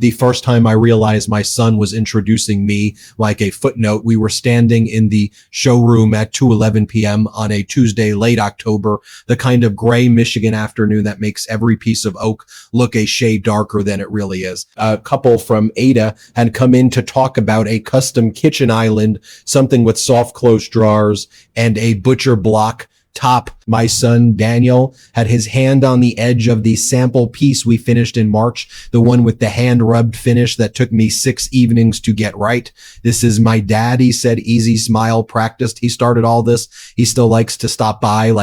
The first time I realized my son was introducing me like a footnote, we were standing in the showroom at 2:11 p.m. on a Tuesday, late October, the kind of gray Michigan afternoon that makes every piece of oak look a shade darker than it really is. A couple from Ada had come in to talk about a custom kitchen island, something with soft close drawers and a butcher block top. My son, Daniel, had his hand on the edge of the sample piece we finished in March, the one with the hand-rubbed finish that took me 6 evenings to get right. This is my dad, he said, easy smile, practiced. He started all this. He still likes to stop by.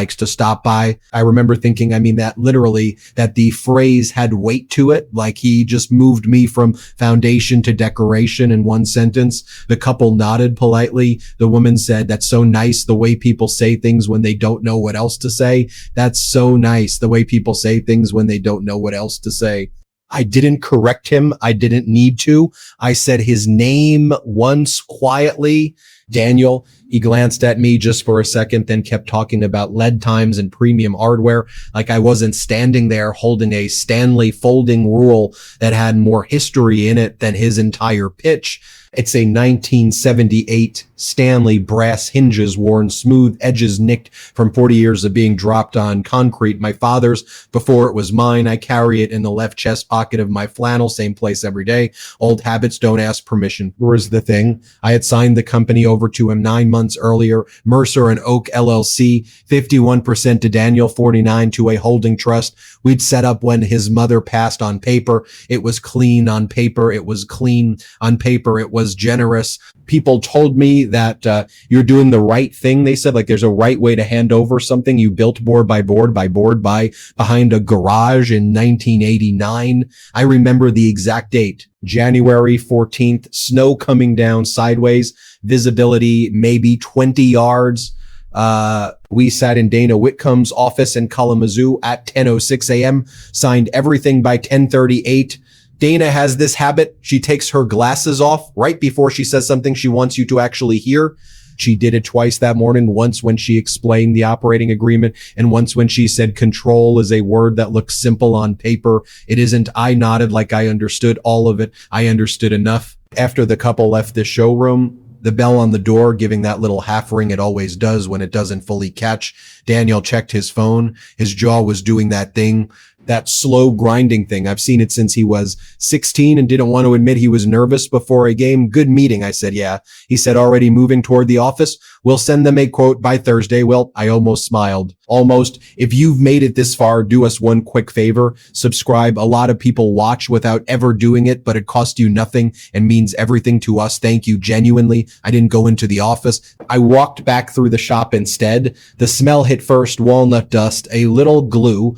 I remember thinking, that literally, that the phrase had weight to it, like he just moved me from foundation to decoration in one sentence. The couple nodded politely. The woman said, "That's so nice, the way people say things when they don't know what else to say. That's so nice, the way people say things when they don't know what else to say." I didn't correct him. I didn't need to. I said his name once quietly. Daniel. He glanced at me just for a second, then kept talking about lead times and premium hardware, like I wasn't standing there holding a Stanley folding rule that had more history in it than his entire pitch. It's a 1978 Stanley, brass hinges worn, smooth edges nicked from 40 years of being dropped on concrete. My father's before it was mine. I carry it in the left chest pocket of my flannel, same place every day. Old habits don't ask permission. Here's the thing. I had signed the company over to him 9 months earlier. Mercer and Oak LLC, 51% to Daniel, 49 to a holding trust. We'd set up when his mother passed. On paper. It was clean on paper. It was clean on paper. It was generous. People told me that you're doing the right thing. They said, like, there's a right way to hand over something you built board by board behind a garage in 1989. I remember the exact date, January 14th, snow coming down sideways, visibility maybe 20 yards. We sat in Dana Whitcomb's office in Kalamazoo at 10:06 a.m., signed everything by 10:38. Dana has this habit. She takes her glasses off right before she says something she wants you to actually hear. She did it twice that morning, once when she explained the operating agreement and once when she said control is a word that looks simple on paper. It isn't. I nodded like I understood all of it. I understood enough. After the couple left the showroom, the bell on the door giving that little half ring it always does when it doesn't fully catch. Daniel checked his phone. His jaw was doing that thing, that slow grinding thing. I've seen it since he was 16 and didn't want to admit he was nervous before a game. Good meeting. I said, yeah. He said, already moving toward the office. We'll send them a quote by Thursday. Well, I almost smiled. Almost. If you've made it this far, do us one quick favor. Subscribe. A lot of people watch without ever doing it, but it costs you nothing and means everything to us. Thank you. Genuinely. I didn't go into the office. I walked back through the shop instead. The smell hit first, walnut dust, a little glue,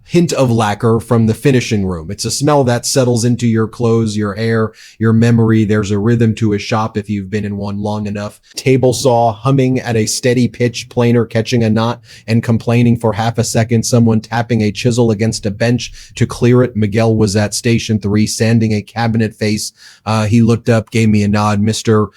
hint of lacquer from the finishing room. It's a smell that settles into your clothes, your hair, your memory. There's a rhythm to a shop if you've been in one long enough. Table saw humming at a steady pitch, planer catching a knot and complaining for half a second, someone tapping a chisel against a bench to clear it. Miguel was at station 3, sanding a cabinet face. He looked up, gave me a nod. Mr.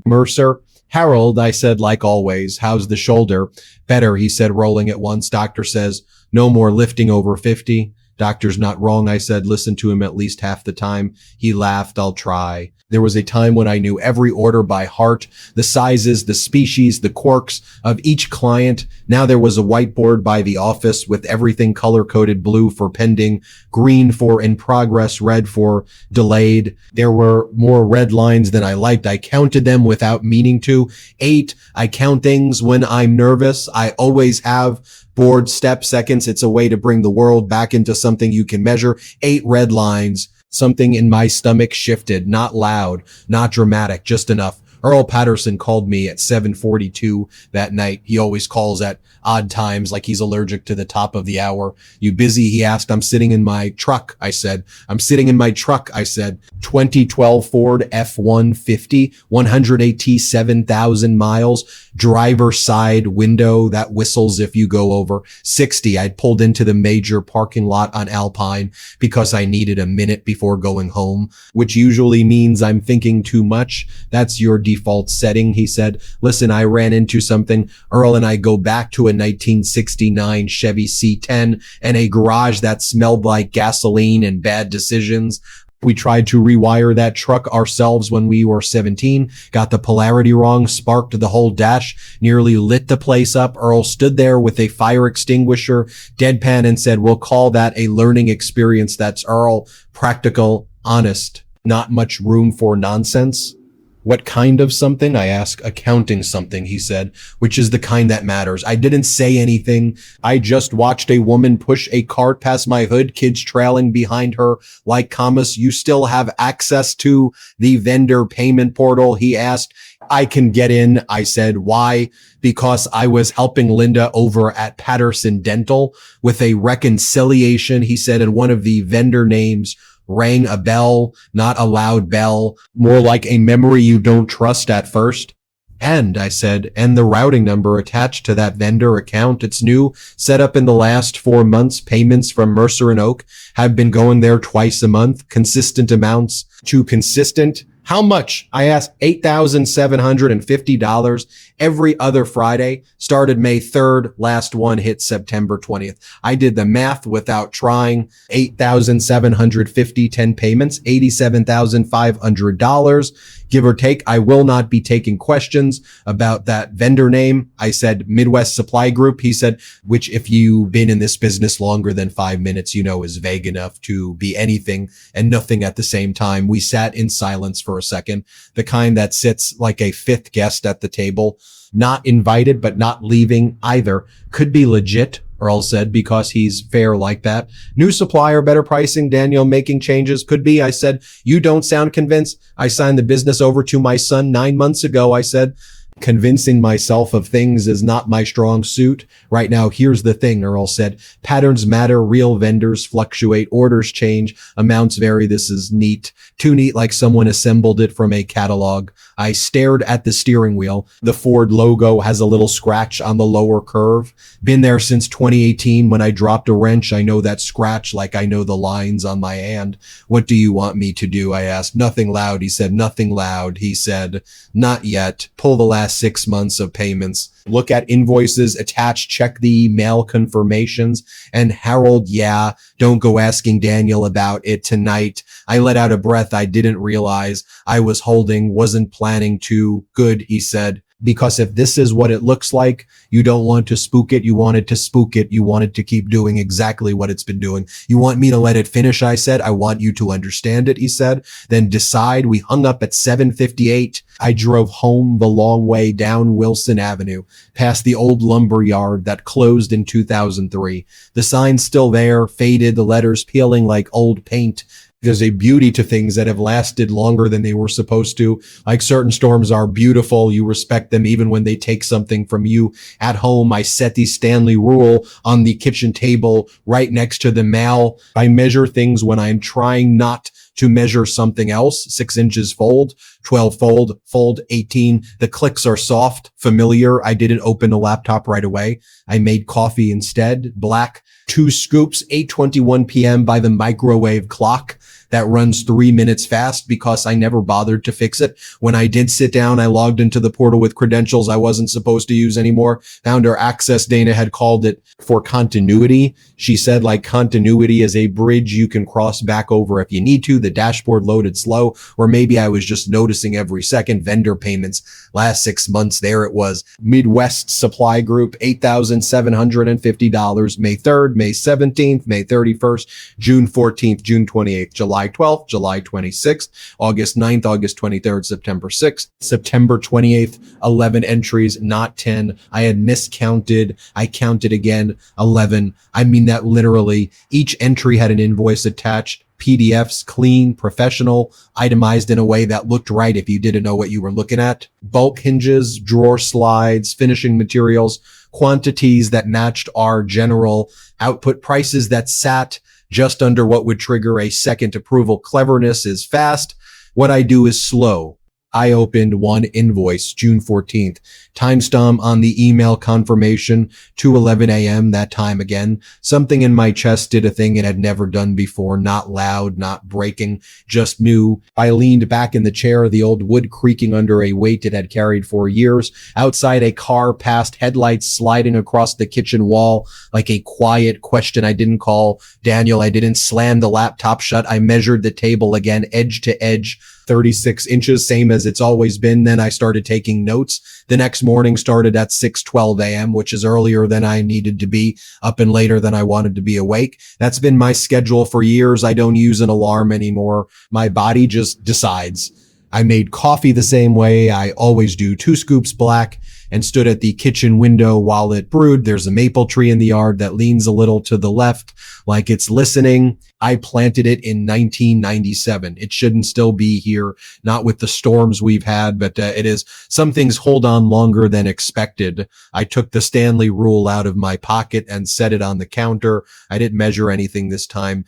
Mercer. Harold, I said, like always. How's the shoulder? Better, he said, rolling it once. Doctor says, no more lifting over 50. Doctor's not wrong, I said. Listen to him at least half the time. He laughed. I'll try. There was a time when I knew every order by heart, the sizes, the species, the quirks of each client. Now there was a whiteboard by the office with everything color-coded: blue for pending, green for in progress, red for delayed. There were more red lines than I liked. I counted them without meaning to. 8. I count things when I'm nervous. I always have. Board, step, seconds. It's a way to bring the world back into something you can measure. 8 red lines. Something in my stomach shifted, not loud, not dramatic, just enough. Earl Patterson called me at 7:42 that night. He always calls at odd times, like he's allergic to the top of the hour. You busy? He asked. I'm sitting in my truck, I said. I'm sitting in my truck, I said. 2012 Ford F-150, 187,000 miles, driver side window that whistles if you go over 60. I'd pulled into the major parking lot on Alpine because I needed a minute before going home, which usually means I'm thinking too much. That's your default setting. He said, listen, I ran into something. Earl and I go back to a 1969 Chevy C10 and a garage that smelled like gasoline and bad decisions. We tried to rewire that truck ourselves when we were 17, got the polarity wrong, sparked the whole dash, nearly lit the place up. Earl stood there with a fire extinguisher, deadpan, and said, we'll call that a learning experience. That's Earl. Practical, honest, not much room for nonsense. What kind of something? I asked. Accounting something, he said, which is the kind that matters. I didn't say anything. I just watched a woman push a cart past my hood, kids trailing behind her like commas. You still have access to the vendor payment portal? He asked. I can get in. I said, why? Because I was helping Linda over at Patterson Dental with a reconciliation, he said, and one of the vendor names rang a bell, not a loud bell, more like a memory you don't trust at first. And I said, and the routing number attached to that vendor account, it's new, set up in the last 4 months. Payments from Mercer and Oak have been going there twice a month. Consistent amounts. Too consistent. How much? I asked. $8,750 every other Friday. Started May 3rd. Last one hit September 20th. I did the math without trying. 8,750, 10 payments, $87,500. Give or take. I will not be taking questions about that vendor name. I said Midwest Supply Group. He said, which if you've been in this business longer than 5 minutes, you know is vague enough to be anything and nothing at the same time. We sat in silence for a second, the kind that sits like a fifth guest at the table, not invited, but not leaving either. Could be legit, Earl said, because he's fair like that. New supplier, better pricing, Daniel making changes. Could be. I said, you don't sound convinced. I signed the business over to my son 9 months ago. I said, convincing myself of things is not my strong suit. Right now, here's the thing, Earl said. Patterns matter. Real vendors fluctuate. Orders change. Amounts vary. This is neat. Too neat, like someone assembled it from a catalog. I stared at the steering wheel. The Ford logo has a little scratch on the lower curve. Been there since 2018 when I dropped a wrench. I know that scratch like I know the lines on my hand. What do you want me to do? I asked. Nothing loud. He said, nothing loud. He said, not yet. Pull the last 6 months of payments. Look at invoices attached, check the mail confirmations. And Harold, yeah, don't go asking Daniel about it tonight. I let out a breath I didn't realize I was holding, wasn't planning to. Good, he said. Because if this is what it looks like, you don't want to spook it. You want it to spook it. You want it to keep doing exactly what it's been doing. You want me to let it finish, I said. I want you to understand it, he said. Then decide. We hung up at 7:58. I drove home the long way down Wilson Avenue, past the old lumber yard that closed in 2003. The sign's still there, faded, the letters peeling like old paint. There's a beauty to things that have lasted longer than they were supposed to. Like certain storms are beautiful. You respect them even when they take something from you. At home, I set the Stanley rule on the kitchen table right next to the mail. I measure things when I'm trying not to measure something else. 6 inches fold, 12 fold, fold 18. The clicks are soft, familiar. I didn't open the laptop right away. I made coffee instead, black. 2 scoops, 8:21 p.m. by the microwave clock that runs 3 minutes fast because I never bothered to fix it. When I did sit down, I logged into the portal with credentials I wasn't supposed to use anymore. Found our access. Dana had called it for continuity. She said like continuity is a bridge you can cross back over if you need to. The dashboard loaded slow, or maybe I was just noticing every second. Vendor payments last 6 months. There it was. Midwest Supply Group, $8,750. May 3rd, May 17th, May 31st, June 14th, June 28th, July 12th, July 26th, August 9th, August 23rd, September 6th, September 28th, 11 entries, not 10. I had miscounted. I counted again, 11. I mean that literally. Each entry had an invoice attached. PDFs, clean, professional, itemized in a way that looked right if you didn't know what you were looking at. Bulk hinges, drawer slides, finishing materials, quantities that matched our general output, prices that sat just under what would trigger a second approval. Cleverness is fast. What I do is slow. I opened one invoice, June 14th. Timestamp on the email confirmation, 2:11 a.m. that time again. Something in my chest did a thing it had never done before. Not loud, not breaking, just new. I leaned back in the chair, the old wood creaking under a weight it had carried for years. Outside, a car passed, headlights sliding across the kitchen wall like a quiet question. I didn't call Daniel. I didn't slam the laptop shut. I measured the table again, edge to edge, 36 inches, same as it's always been. Then I started taking notes. The next morning started at 6:12 a.m., which is earlier than I needed to be, up and later than I wanted to be awake. That's been my schedule for years. I don't use an alarm anymore. My body just decides. I made coffee the same way I always do, 2 scoops black, and stood at the kitchen window while it brewed. There's a maple tree in the yard that leans a little to the left, like it's listening. I planted it in 1997. It shouldn't still be here, not with the storms we've had, but it is. Some things hold on longer than expected. I took the Stanley rule out of my pocket and set it on the counter. I didn't measure anything this time.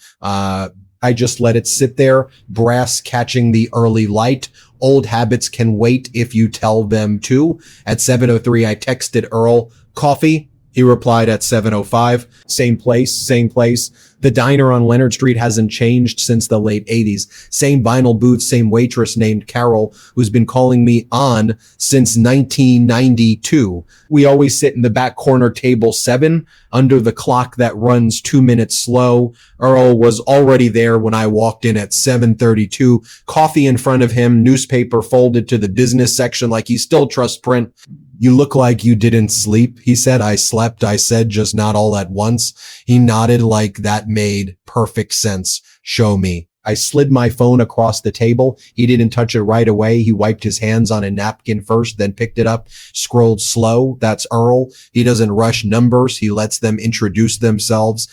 I just let it sit there, brass catching the early light. Old habits can wait if you tell them to. At 7:03, I texted Earl, "Coffee?" He replied at 7:05, same place, same place. The diner on Leonard Street hasn't changed since the late 80s. Same vinyl booth, same waitress named Carol, who's been calling me on since 1992. We always sit in the back corner, table 7, under the clock that runs 2 minutes slow. Earl was already there when I walked in at 7:32. Coffee in front of him, newspaper folded to the business section like he still trusts print. "You look like you didn't sleep," he said. "I slept," I said, "just not all at once." He nodded like that made perfect sense. "Show me." I slid my phone across the table. He didn't touch it right away. He wiped his hands on a napkin first, then picked it up, scrolled slow. That's Earl. He doesn't rush numbers. He lets them introduce themselves.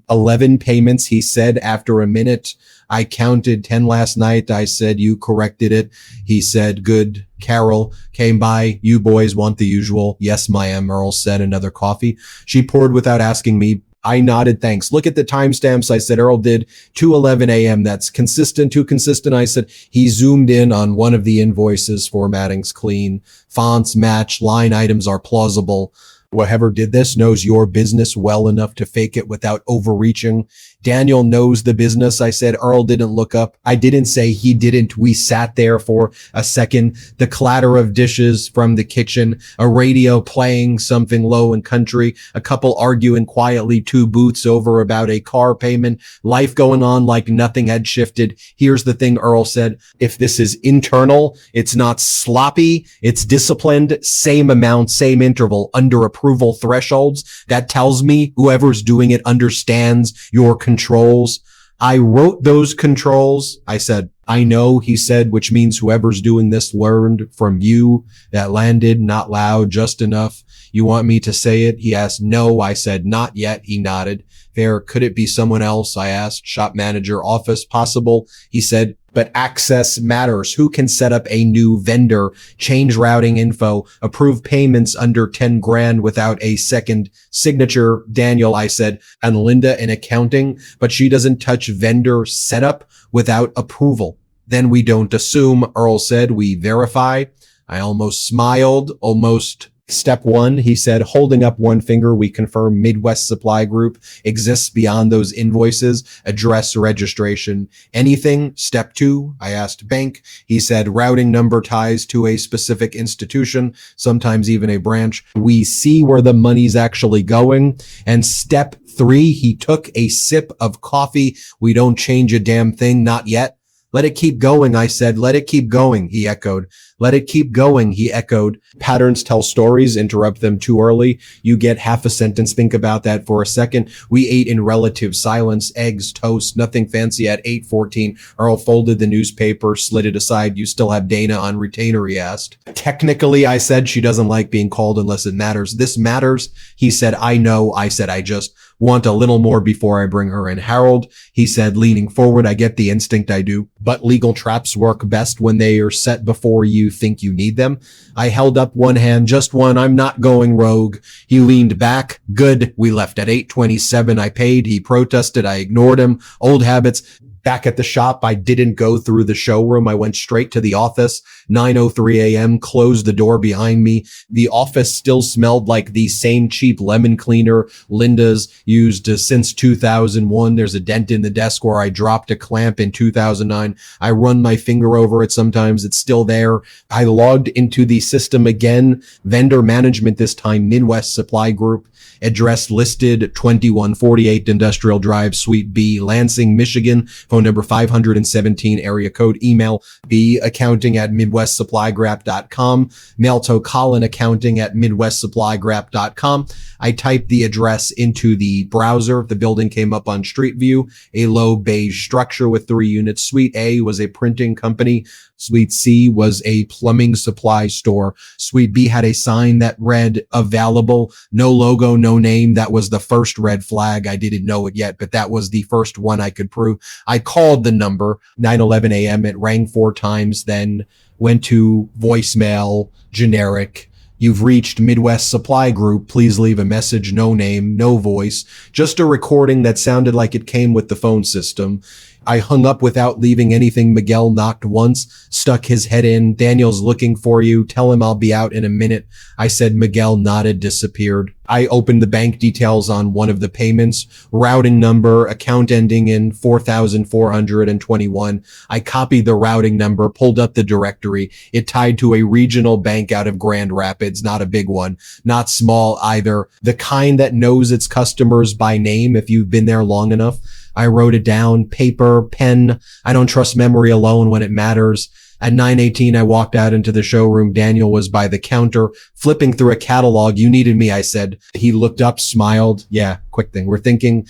11 payments, he said after a minute. "I counted 10 last night." I said, "You corrected it." He said, "Good." Carol came by. "You boys want the usual?" "Yes, ma'am," Earl said. "Another coffee?" She poured without asking me. I nodded, "Thanks." "Look at the timestamps." I said. Earl did. 2:11 a.m. That's consistent, too consistent. I said. He zoomed in on one of the invoices. "Formatting's clean. Fonts match. Line items are plausible. Whoever did this knows your business well enough to fake it without overreaching. Daniel knows the business." I said. Earl didn't look up. I didn't say he didn't. We sat there for a second. The clatter of dishes from the kitchen, a radio playing something low and country, a couple arguing quietly 2 booths over about a car payment, life going on like nothing had shifted. "Here's the thing," Earl said. "If this is internal, it's not sloppy, it's disciplined, same amount, same interval, under approval thresholds. That tells me whoever's doing it understands your controls." "I wrote those controls." I said. "I know," he said, "which means whoever's doing this learned from you." That landed, not loud, just enough. "You want me to say it?" He asked. "No," I said. "Not yet." He nodded. "Fair. Could it be someone else?" I asked. "Shop manager, office, possible." He said. "But access matters. Who can set up a new vendor, change routing info, approve payments under 10 grand without a second signature?" "Daniel," I said. "And Linda in accounting, but she doesn't touch vendor setup without approval." "Then we don't assume," Earl said. "We verify." I almost smiled, almost. "Step 1, he said, holding up one finger, "we confirm Midwest Supply Group exists beyond those invoices, address, registration. Anything?" "Step 2, I asked. "Bank." He said, "Routing number ties to a specific institution, sometimes even a branch. We see where the money's actually going." And step 3, he took a sip of coffee. "We don't change a damn thing, not yet." "Let it keep going," I said. "Let it keep going," he echoed. "Let it keep going," he echoed. "Patterns tell stories. Interrupt them too early. You get half a sentence. Think about that for a second." We ate in relative silence. Eggs, toast, nothing fancy. At 8:14, Earl folded the newspaper, slid it aside. "You still have Dana on retainer?" he asked. "Technically," I said. "She doesn't like being called unless it matters." "This matters," he said. "I know." I said. "I just want a little more before I bring her in." "Harold," he said, leaning forward. "I get the instinct, I do. But legal traps work best when they are set before you think you need them." I held up one hand, just one. "I'm not going rogue." He leaned back. "Good." We left at 8:27. I paid. He protested. I ignored him. Old habits. Back at the shop, I didn't go through the showroom. I went straight to the office. 9:03 a.m., closed the door behind me. The office still smelled like the same cheap lemon cleaner Linda's used since 2001. There's a dent in the desk where I dropped a clamp in 2009. I run my finger over it sometimes. It's still there. I logged into the system again. Vendor management this time, Midwest Supply Group. Address listed 2148 Industrial Drive, Suite B, Lansing, Michigan. Phone number 517, area code, email baccounting@midwestsupplygrap.com, mail to Colin accounting@midwestsupplygrap.com. I typed the address into the browser. The building came up on Street View, a low beige structure with 3 units. Suite A was a printing company. Suite C was a plumbing supply store. Suite B had a sign that read available, no logo, no name. That was the first red flag. I didn't know it yet, but that was the first one I could prove. I called the number 9:11 a.m. It rang 4 times, then went to voicemail, generic. You've reached Midwest Supply Group. Please leave a message. No name, no voice, just a recording that sounded like it came with the phone system. I hung up without leaving anything. Miguel knocked once, stuck his head in. Daniel's looking for you. Tell him I'll be out in a minute. I said. Miguel nodded, disappeared. I opened the bank details on one of the payments, routing number, account ending in 4,421. I copied the routing number, pulled up the directory. It tied to a regional bank out of Grand Rapids, not a big one, not small either. The kind that knows its customers by name if you've been there long enough. I wrote it down, paper, pen. I don't trust memory alone when it matters. At 9:18, I walked out into the showroom. Daniel was by the counter, flipping through a catalog. You needed me, I said. He looked up, smiled. Yeah, quick thing. We're thinking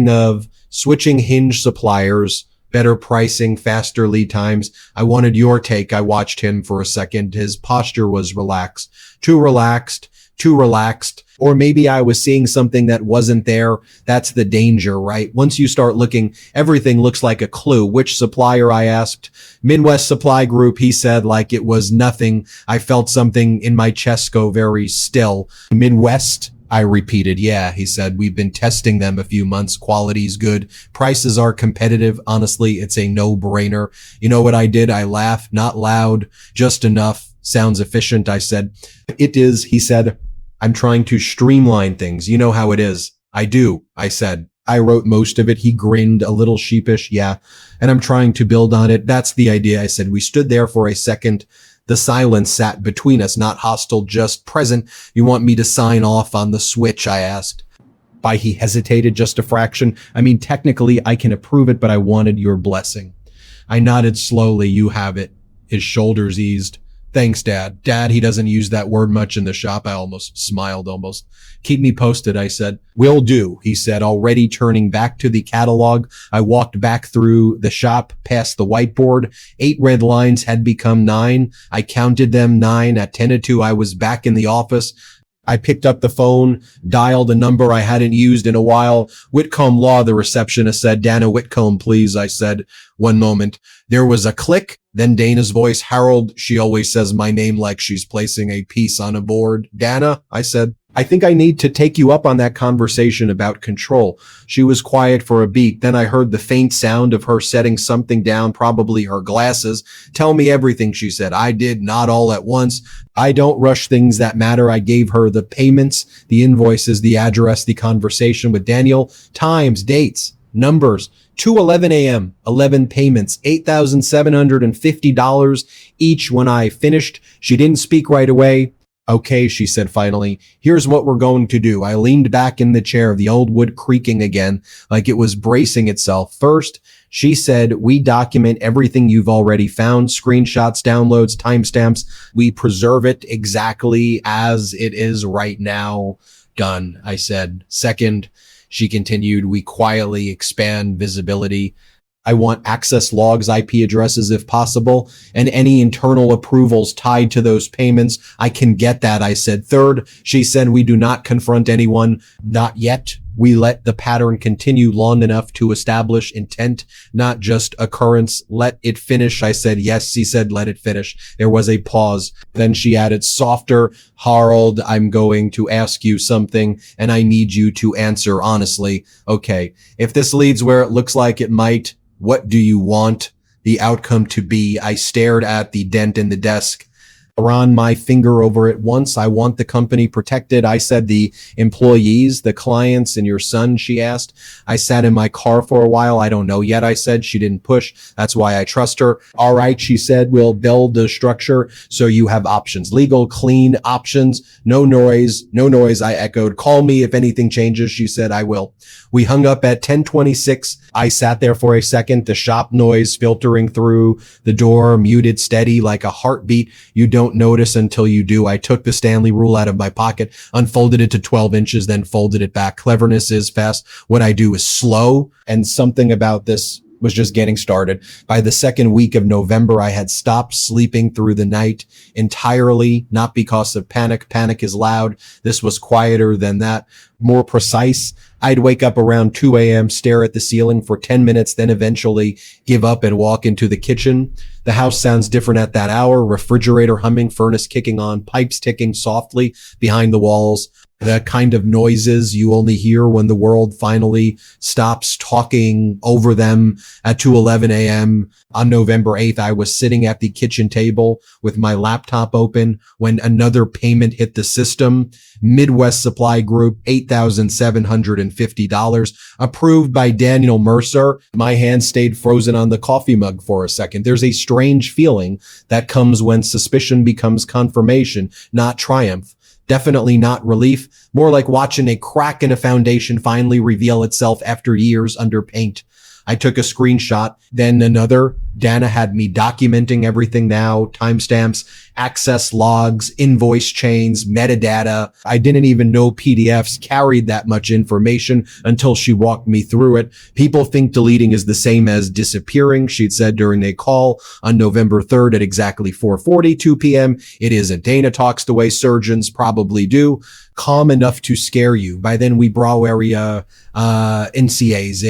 of switching hinge suppliers, better pricing, faster lead times. I wanted your take. I watched him for a second. His posture was relaxed. Too relaxed. Or maybe I was seeing something that wasn't there. That's the danger, right? Once you start looking, everything looks like a clue. Which supplier, I asked. Midwest Supply Group, he said, like it was nothing. I felt something in my chest go very still. Midwest, I repeated. Yeah, he said, we've been testing them a few months. Quality's good. Prices are competitive. Honestly, it's a no-brainer. You know what I did? I laughed, not loud, just enough. Sounds efficient, I said. It is, he said. I'm trying to streamline things. You know how it is. I do, I said. I wrote most of it. He grinned, a little sheepish. Yeah. And I'm trying to build on it. That's the idea, I said. We stood there for a second. The silence sat between us, not hostile, just present. You want me to sign off on the switch? I asked. He hesitated just a fraction. I mean, technically I can approve it, but I wanted your blessing. I nodded slowly. You have it. His shoulders eased. Thanks, Dad. Dad, he doesn't use that word much in the shop. I almost smiled. Keep me posted, I said. Will do, he said, already turning back to the catalog. I walked back through the shop, past the whiteboard. 8 red lines had become 9. I counted them 9. At 10:02, I was back in the office. I picked up the phone, dialed a number I hadn't used in a while. Whitcomb Law, the receptionist said. Dana Whitcomb, please, I said. One moment. There was a click, then Dana's voice. Harold, she always says my name like she's placing a piece on a board. Dana, I said. I think I need to take you up on that conversation about control. She was quiet for a beat. Then I heard the faint sound of her setting something down, probably her glasses. Tell me everything, she said. I did, not all at once. I don't rush things that matter. I gave her the payments, the invoices, the address, the conversation with Daniel, times, dates, numbers. 2:11 a.m., 11 payments, $8,750 each. When I finished, she didn't speak right away. Okay, she said finally, here's what we're going to do. I leaned back in the chair, the old wood creaking again, like it was bracing itself. First, she said, we document everything you've already found, screenshots, downloads, timestamps. We preserve it exactly as it is right now. Done, I said. Second, she continued, we quietly expand visibility. I want access logs, IP addresses if possible, and any internal approvals tied to those payments. I can get that, I said. Third, she said, we do not confront anyone, not yet. We let the pattern continue long enough to establish intent, not just occurrence. Let it finish. I said, yes. She said, let it finish. There was a pause. Then she added softer, Harold, I'm going to ask you something and I need you to answer honestly. Okay. If this leads where it looks like it might, what do you want the outcome to be? I stared at the dent in the desk. Run my finger over it once. I want the company protected. I said the employees, the clients, and your son, she asked. I sat in my car for a while. I don't know yet, I said. She didn't push. That's why I trust her. All right, she said, we'll build the structure so you have options. Legal, clean options. No noise. No noise, I echoed. Call me if anything changes. She said, I will. We hung up at 10:26. I sat there for a second, the shop noise filtering through the door, muted steady like a heartbeat. You don't notice until you do. I took the Stanley rule out of my pocket, unfolded it to 12 inches, then folded it back. Cleverness is fast. What I do is slow, and something about this was just getting started. By the second week of November, I had stopped sleeping through the night entirely, not because of panic. Panic is loud. This was quieter than that, more precise. I'd wake up around 2 a.m., stare at the ceiling for 10 minutes, then eventually give up and walk into the kitchen. The house sounds different at that hour. Refrigerator humming, furnace kicking on, pipes ticking softly behind the walls. The kind of noises you only hear when the world finally stops talking over them at 2:11 a.m. On November 8th, I was sitting at the kitchen table with my laptop open when another payment hit the system. Midwest Supply Group, $8,750, approved by Daniel Mercer. My hand stayed frozen on the coffee mug for a second. There's a strange feeling that comes when suspicion becomes confirmation, not triumph. Definitely not relief, more like watching a crack in a foundation finally reveal itself after years under paint. I took a screenshot, then another. Dana had me documenting everything now, timestamps, access logs, invoice chains, metadata. I didn't even know PDFs carried that much information until she walked me through it. People think deleting is the same as disappearing, she'd said during a call on November 3rd at exactly 4:42 p.m. It isn't. Dana talks the way surgeons probably do. Calm enough to scare you. By then we brought area NCAs.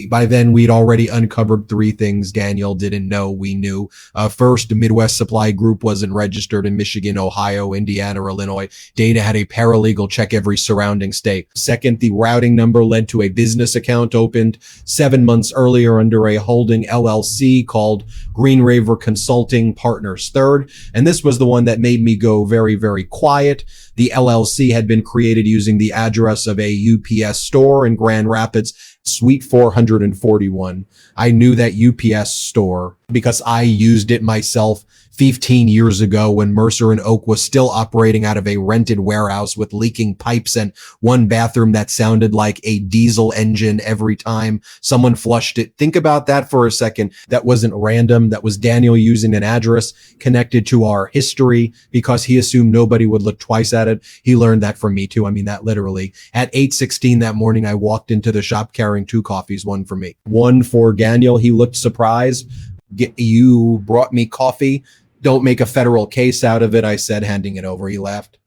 By then we'd already uncovered three things Daniel didn't know we knew. First, the Midwest Supply Group wasn't registered in Michigan, Ohio, Indiana, or Illinois. Dana had a paralegal check every surrounding state. Second, the routing number led to a business account opened 7 months earlier under a holding LLC called Green Raver Consulting Partners. Third, and this was the one that made me go very, very quiet, the LLC had been created using the address of a UPS store in Grand Rapids, Suite 441. I knew that UPS store because I used it myself 15 years ago when Mercer and Oak was still operating out of a rented warehouse with leaking pipes and one bathroom that sounded like a diesel engine every time someone flushed it. Think about that for a second. That wasn't random. That was Daniel using an address connected to our history because he assumed nobody would look twice at it. He learned that from me too. I mean, that literally. At 8:16 that morning, I walked into the shop carrying 2 coffees, one for me, one for Daniel. He looked surprised. You brought me coffee. Don't make a federal case out of it, I said, handing it over. He laughed.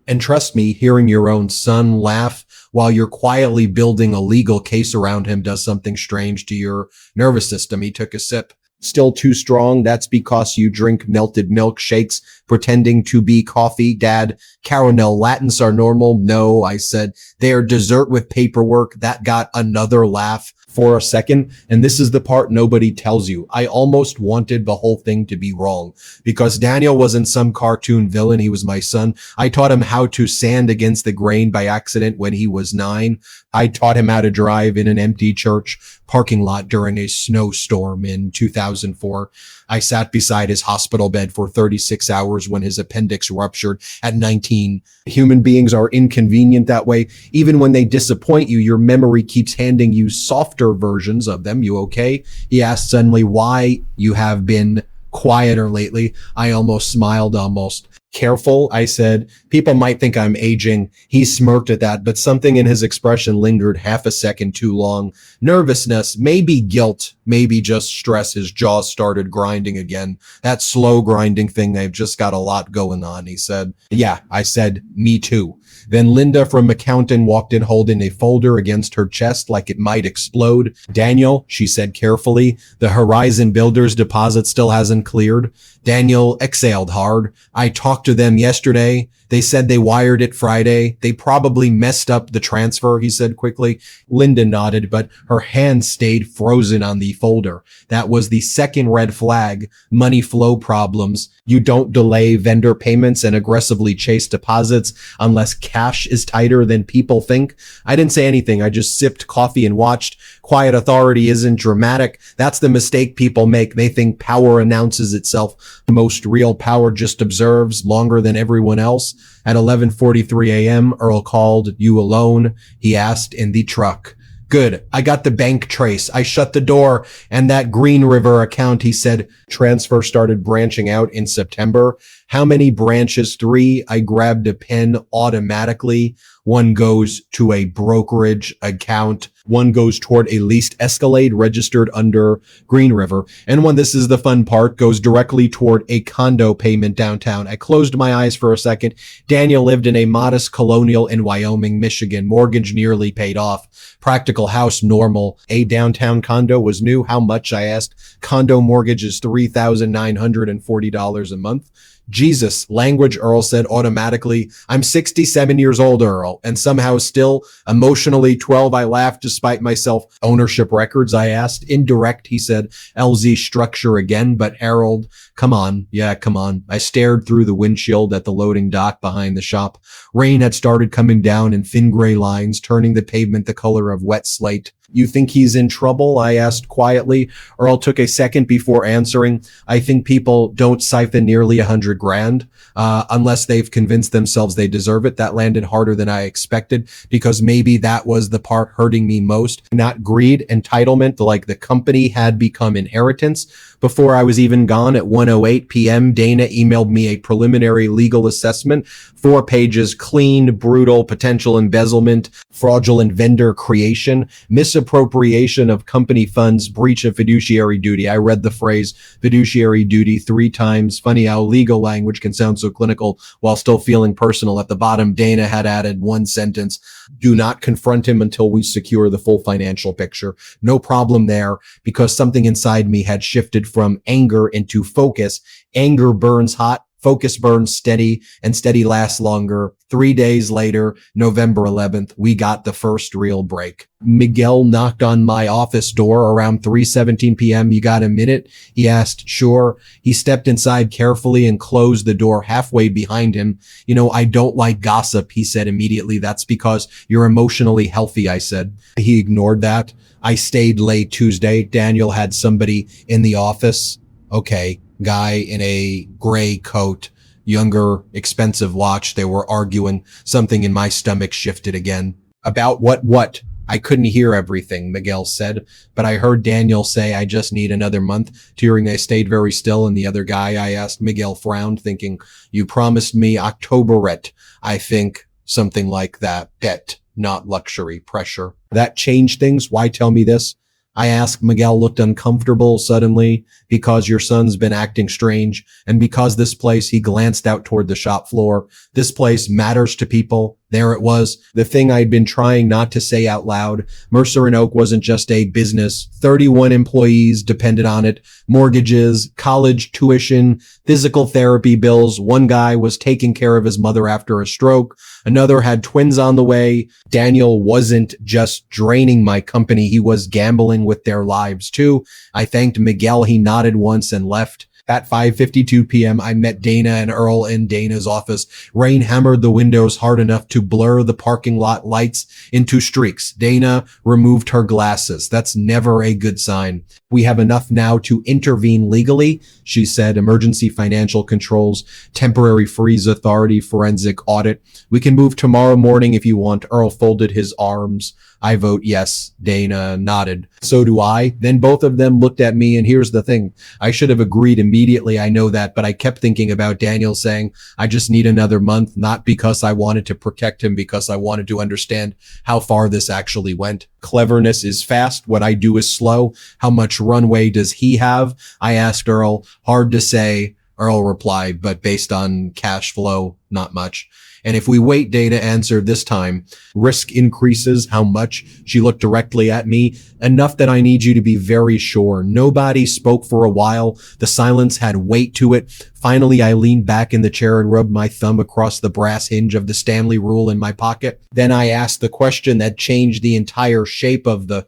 And trust me, hearing your own son laugh while you're quietly building a legal case around him does something strange to your nervous system. He took a sip. Still too strong. That's because you drink melted milkshakes pretending to be coffee. Dad, caramel latents are normal. No, I said, they are dessert with paperwork. That got another laugh for a second. And this is the part nobody tells you. I almost wanted the whole thing to be wrong because Daniel wasn't some cartoon villain. He was my son. I taught him how to sand against the grain by accident when he was 9. I taught him how to drive in an empty church parking lot during a snowstorm in 2004. I sat beside his hospital bed for 36 hours when his appendix ruptured at 19. Human beings are inconvenient that way. Even when they disappoint you, your memory keeps handing you softer versions of them. You okay? He asked suddenly why you have been quieter lately. I almost smiled, almost. Careful, I said. People might think I'm aging. He smirked at that, but something in his expression lingered half a second too long. Nervousness, maybe guilt, maybe just stress. His jaw started grinding again. That slow grinding thing, they've just got a lot going on, he said. Yeah, I said, me too. Then Linda from McCountain walked in holding a folder against her chest like it might explode. Daniel, she said carefully, the Horizon Builders deposit still hasn't cleared. Daniel exhaled hard. I talked to them yesterday. They said they wired it Friday. They probably messed up the transfer, he said quickly. Linda nodded, but her hand stayed frozen on the folder. That was the second red flag. Money flow problems. You don't delay vendor payments and aggressively chase deposits unless cash is tighter than people think. I didn't say anything. I just sipped coffee and watched. Quiet authority isn't dramatic. That's the mistake people make. They think power announces itself. Most real power just observes longer than everyone else. At 11:43 a.m., Earl called. You alone? He asked in the truck. Good. I got the bank trace. I shut the door. And that Green River account, he said, transfer started branching out in September. How many branches? 3. I grabbed a pen automatically. One goes to a brokerage account. One goes toward a leased Escalade registered under Green River. And one, this is the fun part, goes directly toward a condo payment downtown. I closed my eyes for a second. Daniel lived in a modest colonial in Wyoming, Michigan. Mortgage nearly paid off. Practical house normal. A downtown condo was new. How much? I asked. Condo mortgage is $3,940 a month. Jesus, language, Earl said automatically. I'm 67 years old, Earl, and somehow still emotionally 12. I laughed despite myself. Ownership records, I asked. Indirect, he said. LZ structure again, but Harold, come on. Yeah, come on. I stared through the windshield at the loading dock behind the shop. Rain had started coming down in thin gray lines, turning the pavement the color of wet slate. You think he's in trouble? I asked quietly. Earl took a second before answering. I think people don't siphon nearly $100,000 unless they've convinced themselves they deserve it. That landed harder than I expected because maybe that was the part hurting me most. Not greed, entitlement, like the company had become inheritance. Before I was even gone at 1:08 p.m., Dana emailed me a preliminary legal assessment, 4 pages, clean, brutal, potential embezzlement, fraudulent vendor creation, misappropriation of company funds, breach of fiduciary duty. I read the phrase fiduciary duty 3 times. Funny how legal language can sound so clinical while still feeling personal. At the bottom, Dana had added one sentence. Do not confront him until we secure the full financial picture. No problem there because something inside me had shifted from anger into focus. Anger burns hot. Focus burns steady, and steady lasts longer. 3 days later, November 11th, we got the first real break. Miguel knocked on my office door around 3:17 p.m. You got a minute? He asked. Sure. He stepped inside carefully and closed the door halfway behind him. You know, I don't like gossip, he said immediately. That's because you're emotionally healthy, I said. He ignored that. I stayed late Tuesday. Daniel had somebody in the office. Okay. Guy in a gray coat, younger, expensive watch. They were arguing. Something in my stomach shifted again. About what? I couldn't hear everything, Miguel said, but I heard Daniel say, I just need another month. During they stayed very still, and the other guy I asked, Miguel frowned, thinking, you promised me Octoberette. I think something like that. Debt, not luxury, pressure. That changed things. Why tell me this? I asked. Miguel looked uncomfortable suddenly. Because your son's been acting strange, and because this place, he glanced out toward the shop floor. This place matters to people. There it was, the thing I'd been trying not to say out loud. Mercer and Oak wasn't just a business. 31 employees depended on it. Mortgages, college tuition, physical therapy bills. One guy was taking care of his mother after a stroke. Another had twins on the way. Daniel wasn't just draining my company. He was gambling with their lives too. I thanked Miguel. He nodded once and left. At 5:52 p.m., I met Dana and Earl in Dana's office. Rain hammered the windows hard enough to blur the parking lot lights into streaks. Dana removed her glasses. That's never a good sign. We have enough now to intervene legally, she said. Emergency financial controls, temporary freeze authority, forensic audit. We can move tomorrow morning if you want. Earl folded his arms. I vote yes. Dana nodded. So do I. Then both of them looked at me, and here's the thing. I should have agreed immediately. I know that, but I kept thinking about Daniel saying, I just need another month, not because I wanted to protect him, because I wanted to understand how far this actually went. Cleverness is fast. What I do is slow. How much runway does he have? I asked Earl. Hard to say. Earl replied, but based on cash flow, not much. And if we wait, Dana answered this time. Risk increases. How much? She looked directly at me. Enough that I need you to be very sure. Nobody spoke for a while. The silence had weight to it. Finally, I leaned back in the chair and rubbed my thumb across the brass hinge of the Stanley rule in my pocket. Then I asked the question that changed the entire shape of the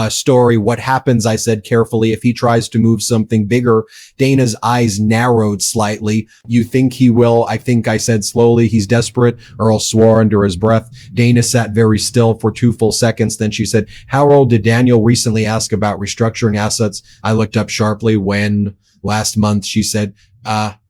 story. What happens, I said carefully, if he tries to move something bigger? Dana's eyes narrowed slightly. You think he will? I think, I said slowly. He's desperate. Earl swore under his breath. Dana sat very still for 2 full seconds. Then she said, how old did Daniel recently ask about restructuring assets? I looked up sharply. When? Last month, she said.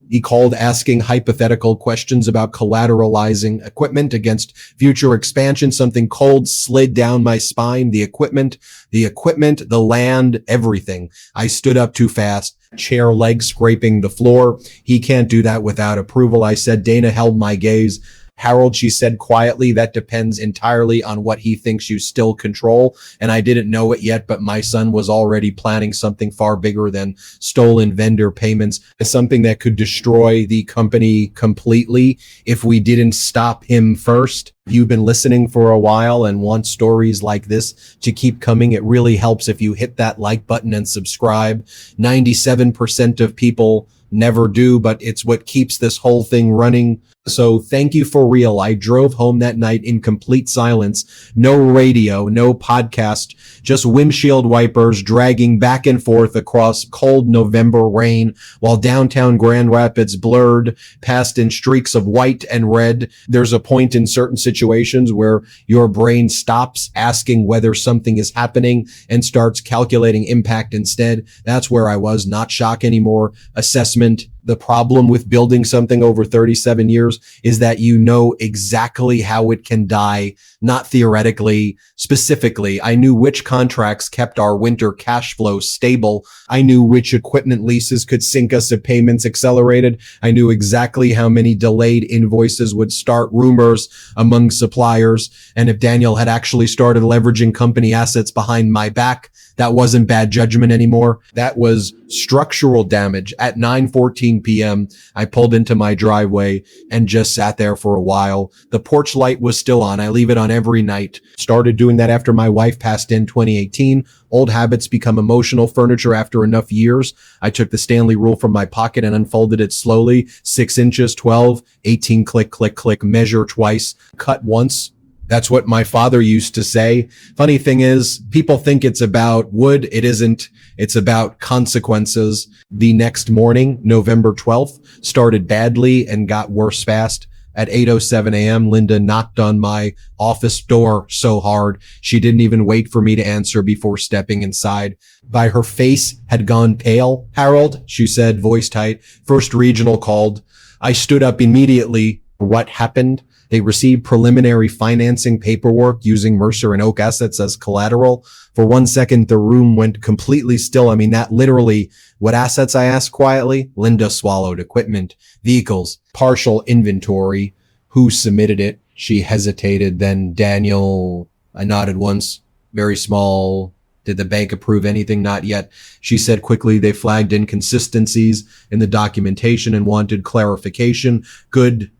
He called asking hypothetical questions about collateralizing equipment against future expansion. Something cold slid down my spine. The equipment, the land, everything. I stood up too fast, chair legs scraping the floor. He can't do that without approval, I said. Dana held my gaze. Harold, she said quietly, that depends entirely on what he thinks you still control. And I didn't know it yet, but my son was already planning something far bigger than stolen vendor payments, something that could destroy the company completely if we didn't stop him first. If you've been listening for a while and want stories like this to keep coming, it really helps if you hit that like button and subscribe. 97% of people never do, but it's what keeps this whole thing running. So thank you for real. I drove home that night in complete silence. No radio, no podcast, just windshield wipers dragging back and forth across cold November rain while downtown Grand Rapids blurred past in streaks of white and red. There's a point in certain situations where your brain stops asking whether something is happening and starts calculating impact instead. That's where I was. Not shock anymore. Assessment. The problem with building something over 37 years is that you know exactly how it can die, not theoretically, specifically. I knew which contracts kept our winter cash flow stable. I knew which equipment leases could sink us if payments accelerated. I knew exactly how many delayed invoices would start rumors among suppliers. And if Daniel had actually started leveraging company assets behind my back, that wasn't bad judgment anymore. That was structural damage. At 9:14 p.m., I pulled into my driveway and just sat there for a while. The porch light was still on. I leave it on every night. Started doing that after my wife passed in 2018. Old habits become emotional furniture after enough years. I took the Stanley rule from my pocket and unfolded it slowly. 6 inches, 12, 18, click, click, click, measure twice, cut once. That's what my father used to say. Funny thing is, people think it's about wood. It isn't. It's about consequences. The next morning, November 12th, started badly and got worse fast. At 8:07 a.m., Linda knocked on my office door so hard she didn't even wait for me to answer before stepping inside. By her face had gone pale. Harold, she said, voice tight. First Regional called. I stood up immediately. What happened? They received preliminary financing paperwork using Mercer and Oak assets as collateral. For 1 second, the room went completely still. I mean, that literally, what assets? I asked quietly. Linda swallowed. Equipment, vehicles, partial inventory. Who submitted it? She hesitated. Then Daniel, I nodded once. Very small. Did the bank approve anything? Not yet. She said quickly they flagged inconsistencies in the documentation and wanted clarification. Good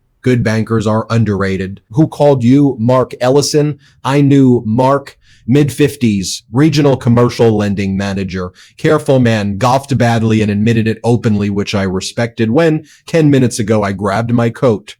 bankers are underrated. Who called you? Mark Ellison. I knew Mark, mid-50s, regional commercial lending manager. Careful man, golfed badly and admitted it openly, which I respected when 10 minutes ago I grabbed my coat.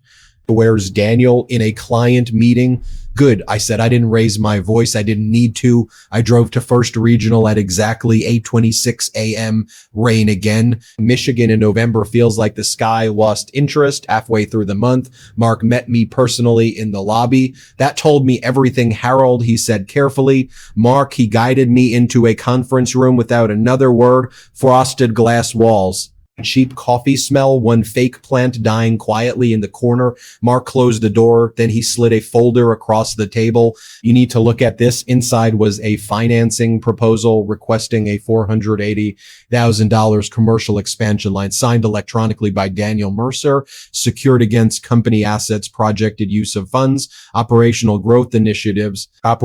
Where's Daniel? In a client meeting? Good, I said. I didn't raise my voice. I didn't need to. I drove to First Regional at exactly 8:26 a.m. Rain again. Michigan in November feels like the sky lost interest halfway through the month. Mark met me personally in the lobby. That told me everything, Harold, he said carefully. Mark, he guided me into a conference room without another word. Frosted glass walls. Cheap coffee smell, one fake plant dying quietly in the corner. Mark closed the door. Then he slid a folder across the table. You need to look at this. Inside was a financing proposal requesting a $480,000 commercial expansion line signed electronically by Daniel Mercer, secured against company assets, projected use of funds, operational growth initiatives. I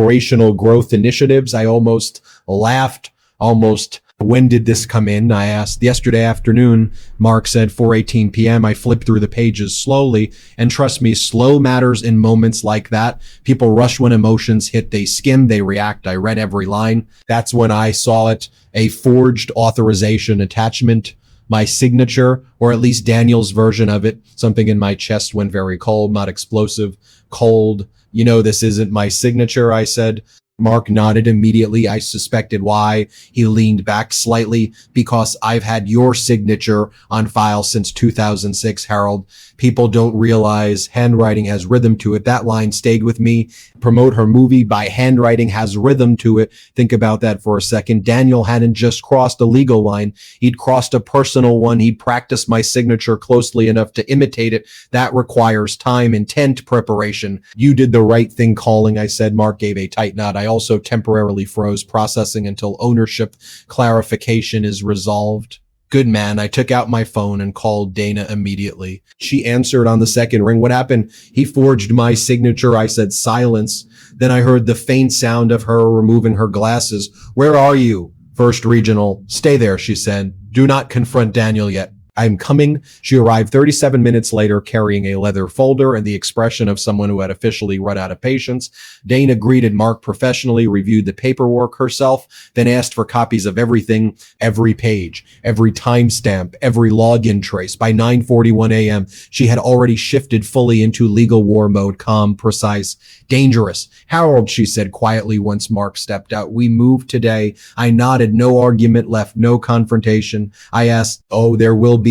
almost laughed. Almost When did this come in? I asked. Yesterday afternoon, Mark said. 4:18 p.m. I flipped through the pages slowly, and trust me, slow matters in moments like that. People rush when emotions hit. They skim, they react. I read every line. That's when I saw it. A forged authorization attachment, my signature, or at least Daniel's version of it. Something in my chest went very cold, not explosive, cold. You know, this isn't my signature, I said. Mark nodded immediately. I suspected why. He leaned back slightly. Because I've had your signature on file since 2006, Harold. People don't realize handwriting has rhythm to it. That line stayed with me. Promote her movie by handwriting has rhythm to it. Think about that for a second. Daniel hadn't just crossed a legal line. He'd crossed a personal one. He practiced my signature closely enough to imitate it. That requires time, intent, preparation. You did the right thing calling, I said. Mark gave a tight nod. I also temporarily froze, processing until ownership clarification is resolved. Good man. I took out my phone and called Dana immediately. She answered on the second ring. What happened? He forged my signature. I said silence. Then I heard the faint sound of her removing her glasses. Where are you? First Regional. Stay there, she said. Do not confront Daniel yet. I'm coming. She arrived 37 minutes later carrying a leather folder and the expression of someone who had officially run out of patience. Dana greeted Mark professionally, reviewed the paperwork herself, then asked for copies of everything, every page, every timestamp, every login trace. By 9:41 a.m., she had already shifted fully into legal war mode, calm, precise, dangerous. Harold, she said quietly once Mark stepped out. We moved today. I nodded. No argument left, no confrontation. I asked, oh, there will be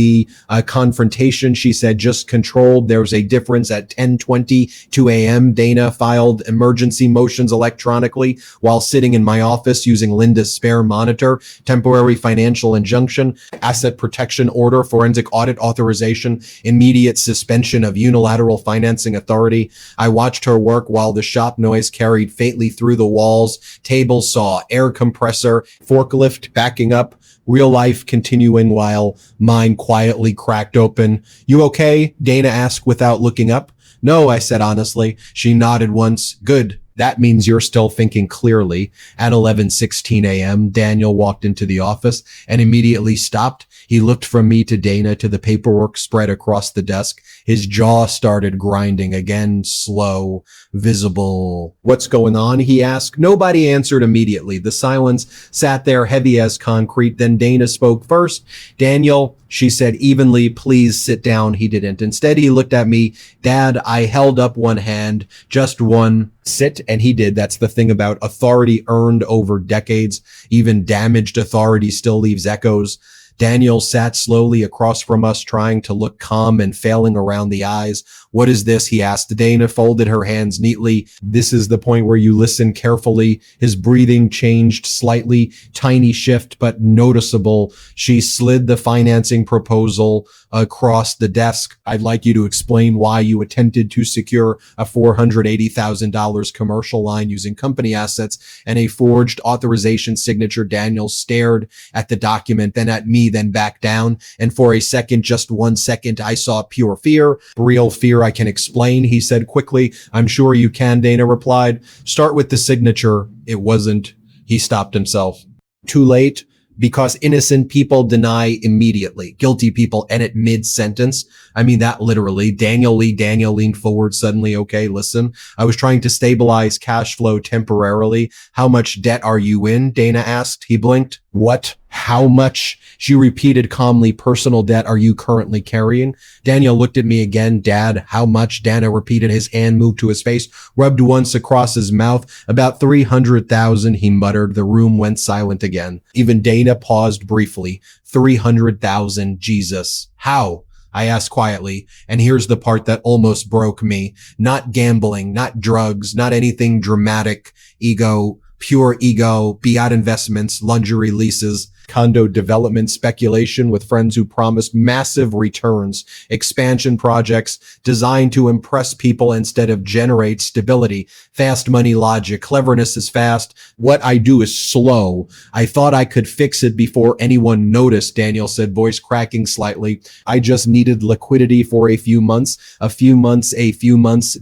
a confrontation, she said, just controlled. There's a difference at 10:22 a.m. Dana filed emergency motions electronically while sitting in my office using Linda's spare monitor. Temporary financial injunction, asset protection order, forensic audit authorization, immediate suspension of unilateral financing authority. I watched her work while the shop noise carried faintly through the walls. Table saw, air compressor, forklift backing up. Real life continuing while mine quietly cracked open. You okay? Dana asked without looking up. No, I said honestly. She nodded once. Good. That means you're still thinking clearly. At 11:16 a.m., Daniel walked into the office and immediately stopped. He looked from me to Dana to the paperwork spread across the desk. His jaw started grinding again, slow, visible. What's going on? He asked. Nobody answered immediately. The silence sat there heavy as concrete. Then Dana spoke first. Daniel, she said evenly, please sit down. He didn't. Instead, he looked at me. Dad, I held up one hand, just one. Sit, and he did. That's the thing about authority earned over decades. Even damaged authority still leaves echoes. Daniel sat slowly across from us, trying to look calm and failing around the eyes. What is this? He asked. Dana folded her hands neatly. This is the point where you listen carefully. His breathing changed slightly, tiny shift, but noticeable. She slid the financing proposal across the desk. I'd like you to explain why you attempted to secure a $480,000 commercial line using company assets and a forged authorization signature. Daniel stared at the document, then at me, then back down. And for a second, just 1 second, I saw pure fear, real fear. I can explain, he said quickly. I'm sure you can, Dana replied. Start with the signature. It wasn't. He stopped himself. Too late. Because innocent people deny immediately. Guilty people edit mid-sentence. I mean that literally. Daniel leaned forward suddenly. Okay, listen. I was trying to stabilize cash flow temporarily. How much debt are you in? Dana asked. He blinked. What? How much? She repeated calmly. Personal debt are you currently carrying? Daniel looked at me again. Dad, how much? Dana repeated. His hand moved to his face, rubbed once across his mouth. About 300,000, he muttered. The room went silent again. Even Dana paused briefly. 300,000, Jesus. How? I asked quietly, and here's the part that almost broke me. Not gambling, not drugs, not anything dramatic. Ego, pure ego, fiat investments, luxury leases, condo development speculation with friends who promised massive returns, expansion projects designed to impress people instead of generate stability, fast money logic, cleverness is fast. What I do is slow. I thought I could fix it before anyone noticed, Daniel said, voice cracking slightly. I just needed liquidity for a few months,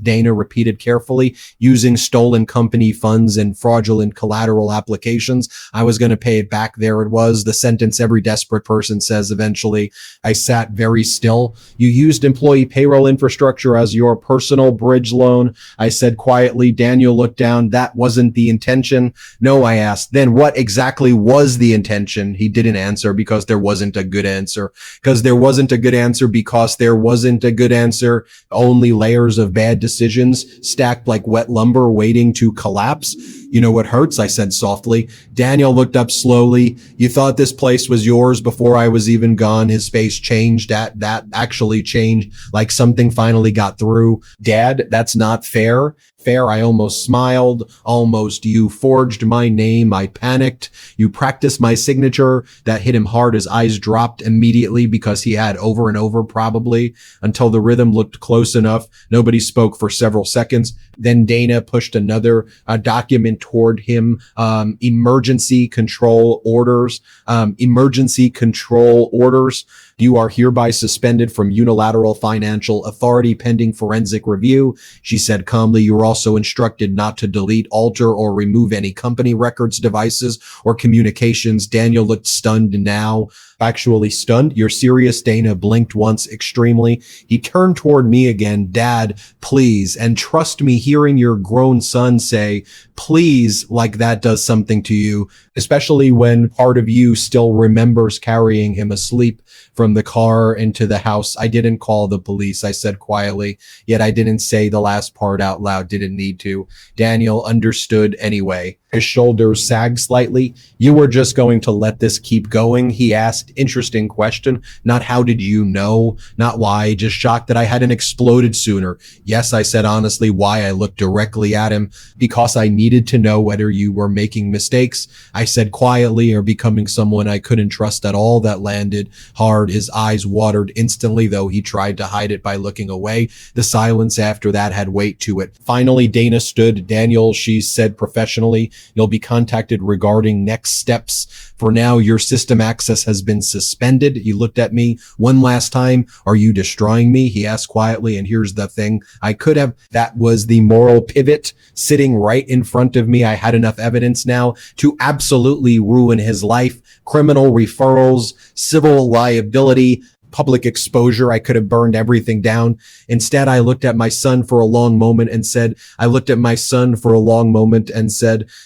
Dana repeated carefully, using stolen company funds and fraudulent collateral applications. I was going to pay it back. There it was. was the sentence every desperate person says eventually. I sat very still. You used employee payroll infrastructure as your personal bridge loan. I said quietly. Daniel looked down. That wasn't the intention. No, I asked. Then what exactly was the intention? He didn't answer because there wasn't a good answer. Because there wasn't a good answer because there wasn't a good answer. Only layers of bad decisions stacked like wet lumber waiting to collapse. You know what hurts? I said softly. Daniel looked up slowly. You thought this place was yours before I was even gone. His face changed. That actually changed, like something finally got through. Dad, that's not fair. Fair. I almost smiled. Almost. You forged my name. I panicked. You practiced my signature. That hit him hard. His eyes dropped immediately because he had over and over probably until the rhythm looked close enough. Nobody spoke for several seconds. Then Dana pushed another document toward him. Emergency control orders. Emergency control orders. You are hereby suspended from unilateral financial authority pending forensic review. She said calmly, you were also instructed not to delete, alter, or remove any company records, devices, or communications. Daniel looked stunned now. Actually stunned. You're serious? Dana blinked once extremely. He turned toward me again. Dad, please. And trust me, hearing your grown son say, please, like that does something to you, especially when part of you still remembers carrying him asleep from the car into the house. I didn't call the police, I said quietly, yet I didn't say the last part out loud, didn't need to. Daniel understood anyway. His shoulders sagged slightly. You were just going to let this keep going? He asked. Interesting question. Not how did you know? Not why. Just shocked that I hadn't exploded sooner. Yes, I said honestly. Why? I looked directly at him. Because I needed to know whether you were making mistakes, I said quietly, or becoming someone I couldn't trust at all. That landed hard. His eyes watered instantly, though he tried to hide it by looking away. The silence after that had weight to it. Finally, Dana stood. Daniel, she said professionally, you'll be contacted regarding next steps. For now, your system access has been suspended. He looked at me one last time. Are you destroying me? He asked quietly. And here's the thing. I could have. That was the moral pivot sitting right in front of me. I had enough evidence now to absolutely ruin his life. Criminal referrals, civil liability, public exposure. I could have burned everything down. Instead, I looked at my son for a long moment and said,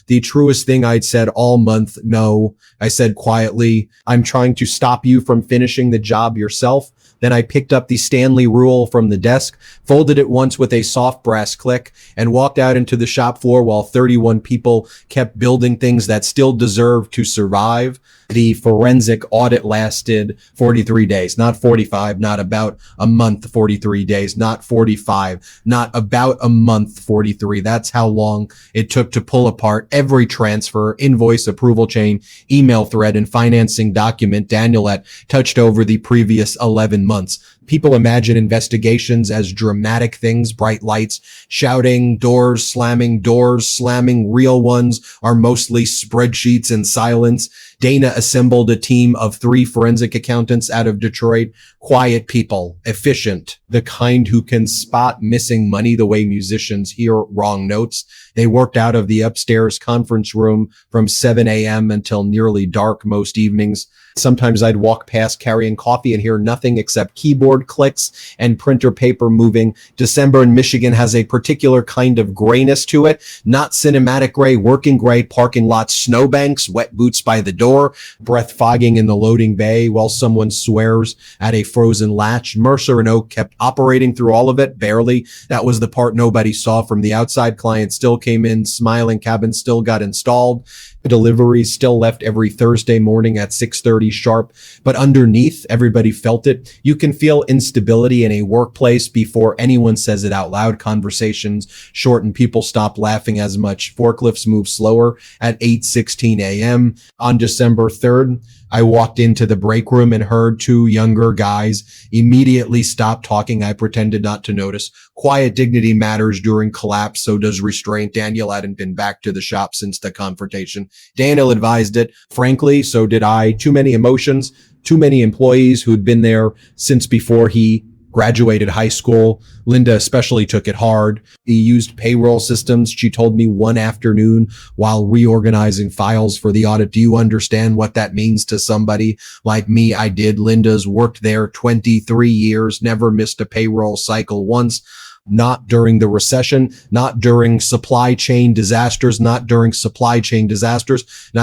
the truest thing I'd said all month. No, I said quietly, I'm trying to stop you from finishing the job yourself. Then I picked up the Stanley rule from the desk, folded it once with a soft brass click, and walked out into the shop floor while 31 people kept building things that still deserve to survive. The forensic audit lasted 43 days, not 45, not about a month, 43 days, not 45, not about a month, 43. That's how long it took to pull apart every transfer, invoice, approval chain, email thread, and financing document Daniel had touched over the previous 11 months. People imagine investigations as dramatic things, bright lights, shouting, doors slamming. Real ones are mostly spreadsheets and silence. Dana assembled a team of 3 forensic accountants out of Detroit. Quiet people, efficient, the kind who can spot missing money the way musicians hear wrong notes. They worked out of the upstairs conference room from 7 a.m. until nearly dark most evenings. Sometimes I'd walk past carrying coffee and hear nothing except keyboard clicks and printer paper moving. December in Michigan has a particular kind of grayness to it. Not cinematic gray, working gray, parking lots, snowbanks, wet boots by the door, breath fogging in the loading bay while someone swears at a frozen latch. Mercer and Oak kept operating through all of it, barely. That was the part nobody saw from the outside. Clients still came in, smiling, cabins still got installed. Deliveries still left every Thursday morning at 6:30 sharp, but underneath, everybody felt it. You can feel instability in a workplace before anyone says it out loud. Conversations shorten, people stop laughing as much. Forklifts move slower at 8:16 a.m. On December 3rd, I walked into the break room and heard 2 younger guys immediately stop talking. I pretended not to notice. Quiet dignity matters during collapse, so does restraint. Daniel hadn't been back to the shop since the confrontation. Daniel advised it. Frankly, so did I. Too many emotions, too many employees who'd been there since before he graduated high school. Linda especially took it hard. He used payroll systems. She told me one afternoon while reorganizing files for the audit, do you understand what that means to somebody like me? I did. Linda's worked there 23 years, never missed a payroll cycle once. Not during the recession, not during supply chain disasters, not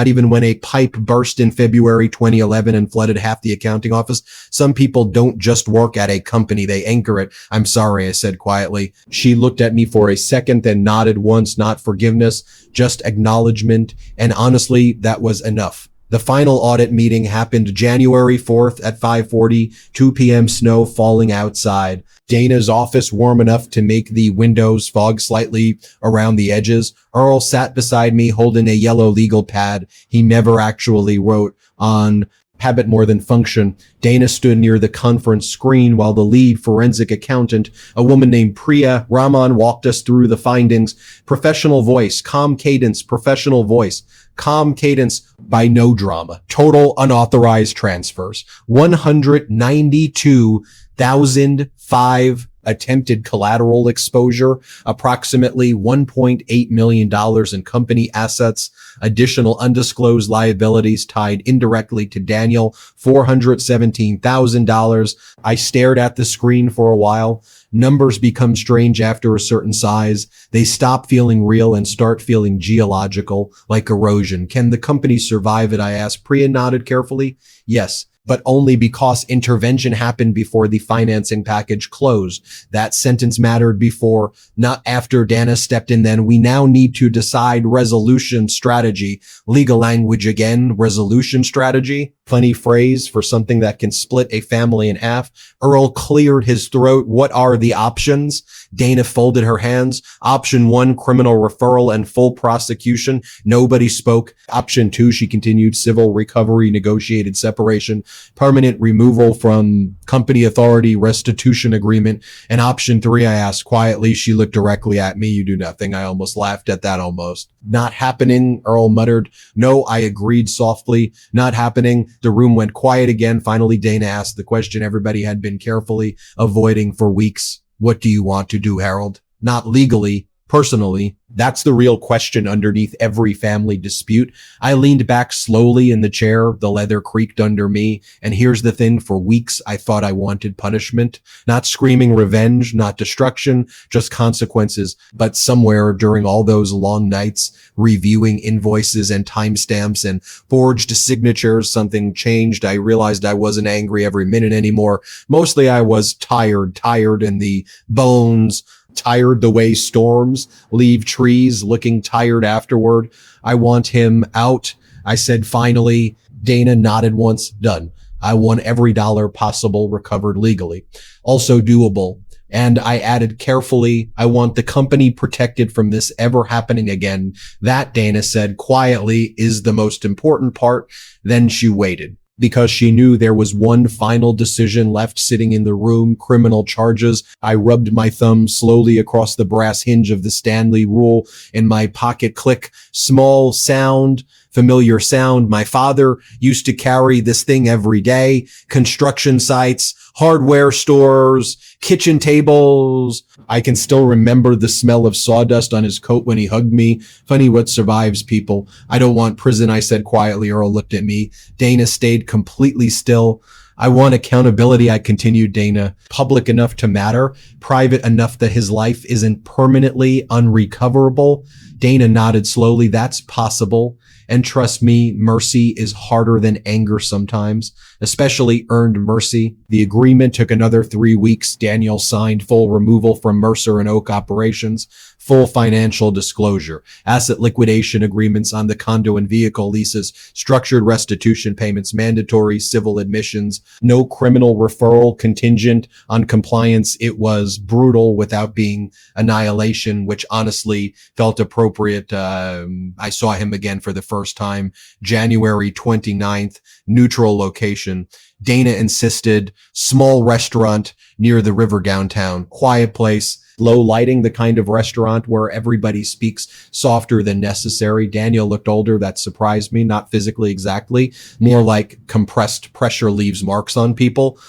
even when a pipe burst in February 2011 and flooded half the accounting office. Some people don't just work at a company, they anchor it. I'm sorry, I said quietly. She looked at me for a second, then nodded once, not forgiveness, just acknowledgement. And honestly, that was enough. The final audit meeting happened January 4th at 5:40, 2 p.m. snow falling outside. Dana's office warm enough to make the windows fog slightly around the edges. Earl sat beside me holding a yellow legal pad he never actually wrote on. Habit more than function. Dana stood near the conference screen while the lead forensic accountant, a woman named Priya Raman, walked us through the findings. Professional voice, calm cadence, professional voice, calm cadence, by no drama. Total unauthorized transfers, 192,005 attempted collateral exposure, approximately $1.8 million in company assets, additional undisclosed liabilities tied indirectly to Daniel, $417,000. I stared at the screen for a while. Numbers become strange after a certain size. They stop feeling real and start feeling geological, like erosion. Can the company survive it? I asked. Priya nodded carefully. Yes, but only because intervention happened before the financing package closed. That sentence mattered before, not after. Dana stepped in then. We now need to decide resolution strategy. Legal language again, resolution strategy. Funny phrase for something that can split a family in half. Earl cleared his throat. What are the options? Dana folded her hands. Option 1, criminal referral and full prosecution. Nobody spoke. Option 2, she continued, civil recovery, negotiated separation, permanent removal from company authority, restitution agreement. And option 3, I asked quietly. She looked directly at me. You do nothing. I almost laughed at that. Almost. Not happening, Earl muttered. No, I agreed softly. Not happening. The room went quiet again. Finally, Dana asked the question everybody had been carefully avoiding for weeks. What do you want to do, Harold? Not legally, personally. That's the real question underneath every family dispute. I leaned back slowly in the chair. The leather creaked under me. And here's the thing. For weeks, I thought I wanted punishment. Not screaming revenge, not destruction, just consequences. But somewhere during all those long nights, reviewing invoices and timestamps and forged signatures, something changed. I realized I wasn't angry every minute anymore. Mostly I was tired in the bones, tired the way storms leave trees, looking tired afterward. I want him out. I said finally. Dana nodded once. Done. I want every dollar possible recovered legally. Also doable. And I added carefully, I want the company protected from this ever happening again. That, Dana said quietly, is the most important part. Then she waited. Because she knew there was one final decision left sitting in the room, criminal charges. I rubbed my thumb slowly across the brass hinge of the Stanley rule in my pocket. Click, small sound, familiar sound. My father used to carry this thing every day. Construction sites, hardware stores, kitchen tables. I can still remember the smell of sawdust on his coat when he hugged me. Funny what survives people. I don't want prison, I said quietly. Earl looked at me. Dana stayed completely still. I want accountability, I continued. Dana, public enough to matter, private enough that his life isn't permanently unrecoverable. Dana nodded slowly. That's possible. And trust me, mercy is harder than anger sometimes, especially earned mercy. The agreement took another 3 weeks. Daniel signed full removal from Mercer and Oak operations, full financial disclosure, asset liquidation agreements on the condo and vehicle leases, structured restitution payments, mandatory civil admissions, no criminal referral contingent on compliance. It was brutal without being annihilation, which honestly felt appropriate. I saw him again for the first time, January 29th, neutral location. Dana insisted, small restaurant near the river downtown, quiet place. low lighting, the kind of restaurant where everybody speaks softer than necessary. Daniel looked older. That surprised me, not physically exactly, more like compressed pressure leaves marks on people.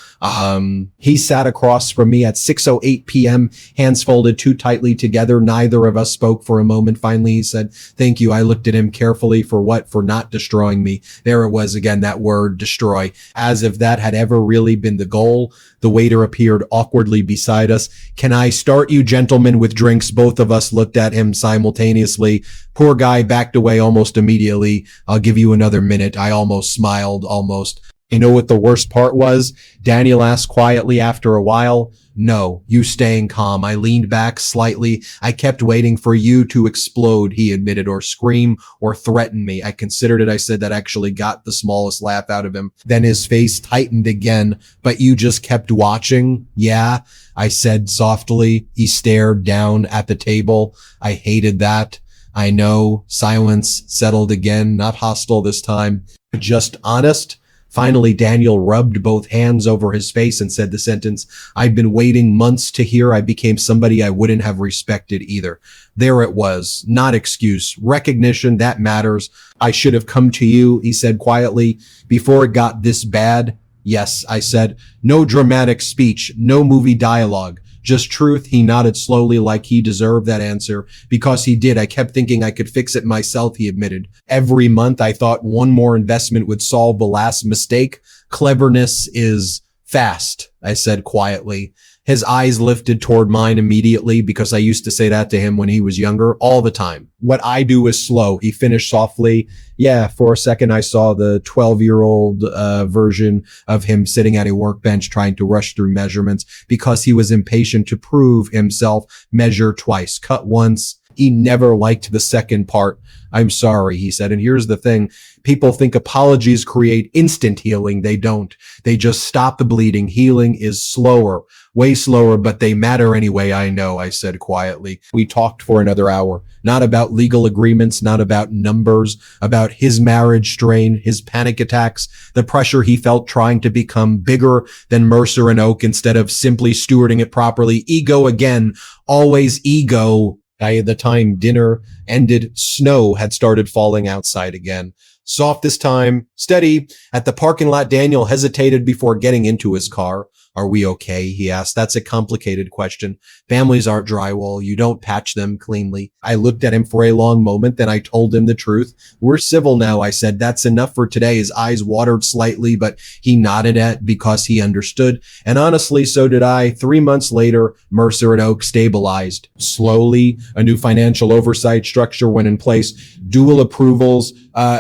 He sat across from me at 6:08 p.m., hands folded too tightly together. Neither of us spoke for a moment. Finally, he said, "Thank you." I looked at him carefully. For what? For not destroying me. There it was again, that word, destroy. As if that had ever really been the goal. The waiter appeared awkwardly beside us. "Can I start you gentlemen with drinks?" Both of us looked at him simultaneously. Poor guy backed away almost immediately. "I'll give you another minute." I almost smiled, almost. You know what the worst part was? Daniel asked quietly after a while. "No, you staying calm." I leaned back slightly. "I kept waiting for you to explode," he admitted, "or scream or threaten me." I considered it. I said that actually got the smallest laugh out of him. Then his face tightened again. "But you just kept watching?" "Yeah," I said softly. He stared down at the table. I hated that. "I know." Silence settled again, not hostile this time, just honest. Finally, Daniel rubbed both hands over his face and said the sentence I'd been waiting months to hear. I became somebody I wouldn't have respected either. There it was. Not excuse. Recognition. That matters. "I should have come to you," he said quietly, "before it got this bad." "Yes," I said. "No dramatic speech. No movie dialogue. Just truth." He nodded slowly like he deserved that answer. "Because he did. I kept thinking I could fix it myself," he admitted. "Every month I thought one more investment would solve the last mistake. Cleverness is fast," I said quietly. His eyes lifted toward mine immediately because I used to say that to him when he was younger all the time. "What I do is slow," he finished softly. Yeah, for a second I saw the 12-year-old version of him sitting at a workbench trying to rush through measurements because he was impatient to prove himself. Measure twice, cut once. He never liked the second part. "I'm sorry," he said. "And here's the thing. People think apologies create instant healing. They don't. They just stop the bleeding. Healing is slower, way slower, but they matter anyway." "I know," I said quietly. We talked for another hour. Not about legal agreements, not about numbers, about his marriage strain, his panic attacks, the pressure he felt trying to become bigger than Mercer and Oak instead of simply stewarding it properly. Ego again, always ego. By the time dinner ended, snow had started falling outside again. Soft this time, steady. At the parking lot, Daniel hesitated before getting into his car. "Are we okay?" he asked. "That's a complicated question. Families aren't drywall. You don't patch them cleanly." I looked at him for a long moment, then I told him the truth. "We're civil now," I said. "That's enough for today." His eyes watered slightly, but he nodded at because he understood. And honestly, so did I. 3 months later, Mercer and Oak stabilized. Slowly, a new financial oversight structure went in place. Dual approvals,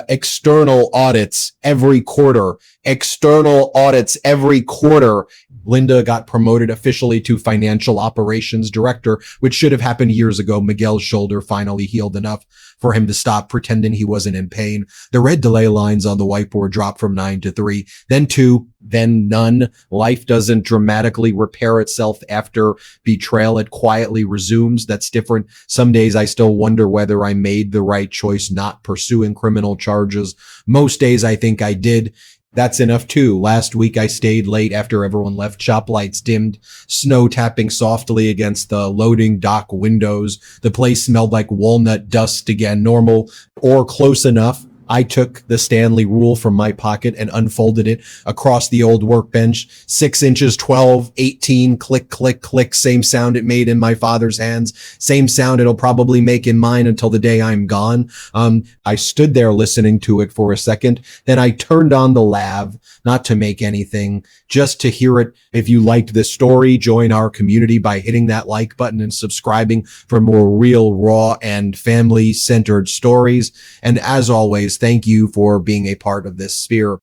external audits every quarter. External audits every quarter. Linda got promoted officially to financial operations director, which should have happened years ago. Miguel's shoulder finally healed enough for him to stop pretending he wasn't in pain. The red delay lines on the whiteboard dropped from 9 to 3, then 2, then none. Life doesn't dramatically repair itself after betrayal. It quietly resumes. That's different. Some days I still wonder whether I made the right choice not pursuing criminal charges. Most days I think I did. That's enough too. Last week I stayed late after everyone left. Shop lights dimmed, snow tapping softly against the loading dock windows. The place smelled like walnut dust again, normal or close enough. I took the Stanley rule from my pocket and unfolded it across the old workbench. 6 inches, 12, 18, click, click, click. Same sound it made in my father's hands. Same sound it'll probably make in mine until the day I'm gone. I stood there listening to it for a second. Then I turned on the lav, not to make anything, just to hear it. If you liked this story, join our community by hitting that like button and subscribing for more real, raw, and family-centered stories. And as always, thank you for being a part of this sphere.